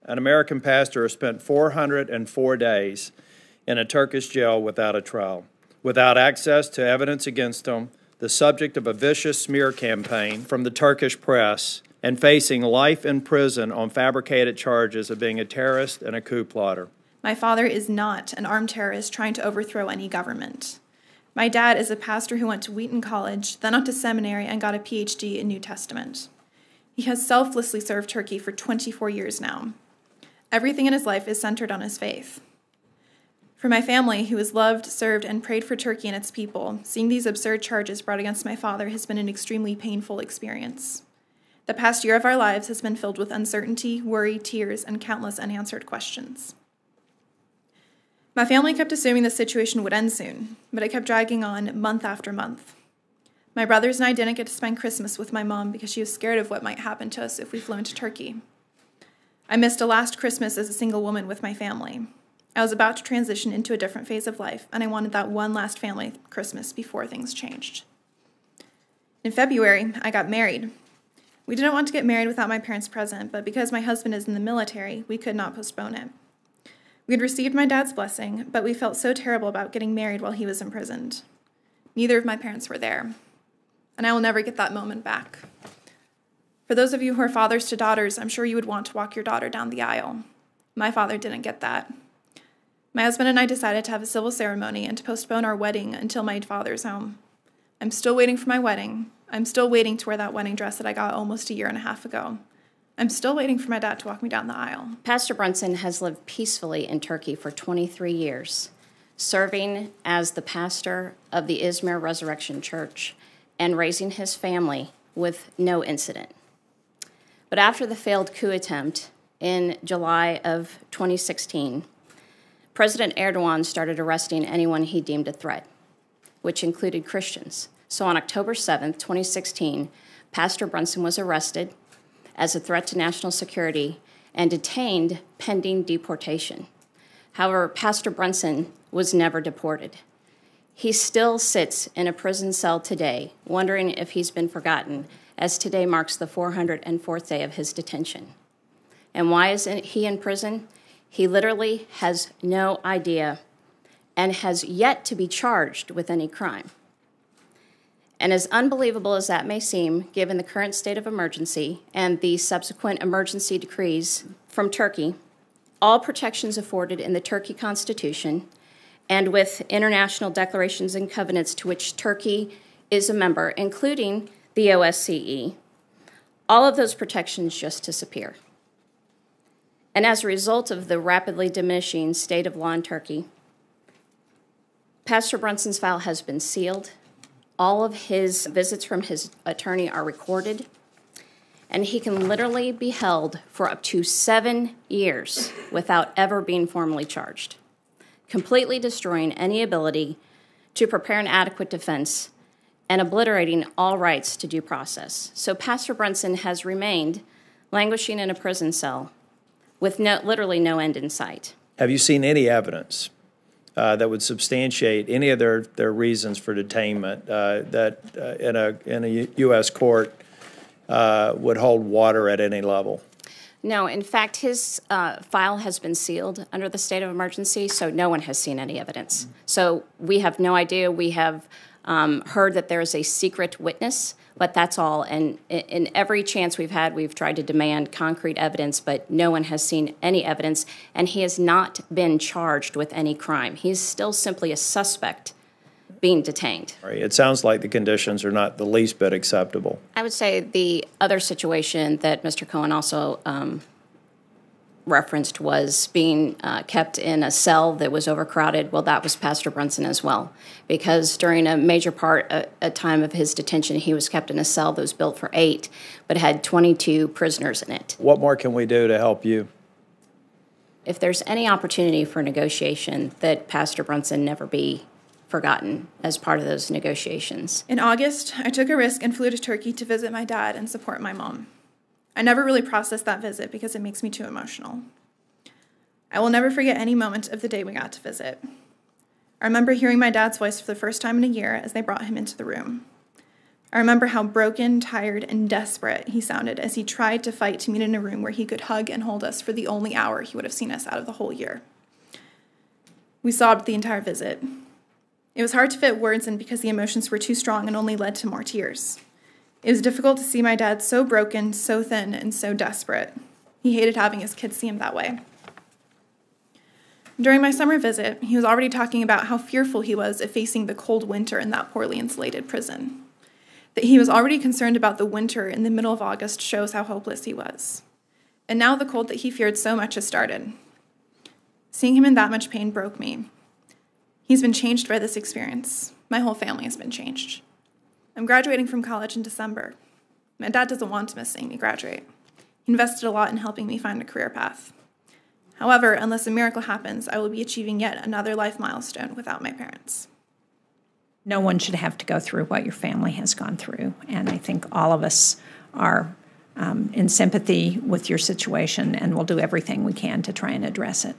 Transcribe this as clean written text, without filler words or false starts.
an American pastor has spent 404 days in a Turkish jail without a trial, without access to evidence against him, the subject of a vicious smear campaign from the Turkish press, and facing life in prison on fabricated charges of being a terrorist and a coup plotter. My father is not an armed terrorist trying to overthrow any government. My dad is a pastor who went to Wheaton College, then went to seminary and got a PhD in New Testament. He has selflessly served Turkey for 24 years now. Everything in his life is centered on his faith. For my family, who has loved, served, and prayed for Turkey and its people, seeing these absurd charges brought against my father has been an extremely painful experience. The past year of our lives has been filled with uncertainty, worry, tears, and countless unanswered questions. My family kept assuming the situation would end soon, but it kept dragging on month after month. My brothers and I didn't get to spend Christmas with my mom because she was scared of what might happen to us if we flew into Turkey. I missed a last Christmas as a single woman with my family. I was about to transition into a different phase of life, and I wanted that one last family Christmas before things changed. In February, I got married. We didn't want to get married without my parents present, but because my husband is in the military, we could not postpone it. We had received my dad's blessing, but we felt so terrible about getting married while he was imprisoned. Neither of my parents were there, and I will never get that moment back. For those of you who are fathers to daughters, I'm sure you would want to walk your daughter down the aisle. My father didn't get that. My husband and I decided to have a civil ceremony and to postpone our wedding until my father's home. I'm still waiting for my wedding. I'm still waiting to wear that wedding dress that I got almost a year and a half ago. I'm still waiting for my dad to walk me down the aisle. Pastor Brunson has lived peacefully in Turkey for 23 years, serving as the pastor of the Izmir Resurrection Church and raising his family with no incident. But after the failed coup attempt in July of 2016, President Erdogan started arresting anyone he deemed a threat, which included Christians. So on October 7th, 2016, Pastor Brunson was arrested as a threat to national security and detained pending deportation. However, Pastor Brunson was never deported. He still sits in a prison cell today, wondering if he's been forgotten, as today marks the 404th day of his detention. And why is he in prison? He literally has no idea and has yet to be charged with any crime. And as unbelievable as that may seem, given the current state of emergency and the subsequent emergency decrees from Turkey, all protections afforded in the Turkey Constitution and with international declarations and covenants to which Turkey is a member, including the OSCE, all of those protections just disappear. And as a result of the rapidly diminishing state of law in Turkey, Pastor Brunson's file has been sealed. All of his visits from his attorney are recorded, and he can literally be held for up to 7 years without ever being formally charged, completely destroying any ability to prepare an adequate defense and obliterating all rights to due process. So Pastor Brunson has remained languishing in a prison cell with literally no end in sight. Have you seen any evidence that would substantiate any of their reasons for detainment that in a U.S. court would hold water at any level? No, in fact, his file has been sealed under the state of emergency, so no one has seen any evidence. So we have no idea. We have heard that there is a secret witness, but that's all. And in every chance we've had, we've tried to demand concrete evidence, but no one has seen any evidence, and he has not been charged with any crime. He's still simply a suspect being detained. It sounds like the conditions are not the least bit acceptable. I would say the other situation that Mr. Cohen also referenced was being kept in a cell that was overcrowded. Well, that was Pastor Brunson as well, because during a major part, a time of his detention, he was kept in a cell that was built for 8, but had 22 prisoners in it. What more can we do to help you? If there's any opportunity for negotiation, that Pastor Brunson never be forgotten as part of those negotiations. In August, I took a risk and flew to Turkey to visit my dad and support my mom. I never really processed that visit because it makes me too emotional. I will never forget any moment of the day we got to visit. I remember hearing my dad's voice for the first time in a year as they brought him into the room. I remember how broken, tired, and desperate he sounded as he tried to fight to meet in a room where he could hug and hold us for the only hour he would have seen us out of the whole year. We sobbed the entire visit. It was hard to fit words in because the emotions were too strong and only led to more tears. It was difficult to see my dad so broken, so thin, and so desperate. He hated having his kids see him that way. During my summer visit, he was already talking about how fearful he was of facing the cold winter in that poorly insulated prison. That he was already concerned about the winter in the middle of August shows how hopeless he was. And now the cold that he feared so much has started. Seeing him in that much pain broke me. He's been changed by this experience. My whole family has been changed. I'm graduating from college in December. My dad doesn't want to miss seeing me graduate. He invested a lot in helping me find a career path. However, unless a miracle happens, I will be achieving yet another life milestone without my parents. No one should have to go through what your family has gone through, and I think all of us are in sympathy with your situation, and we'll do everything we can to try and address it.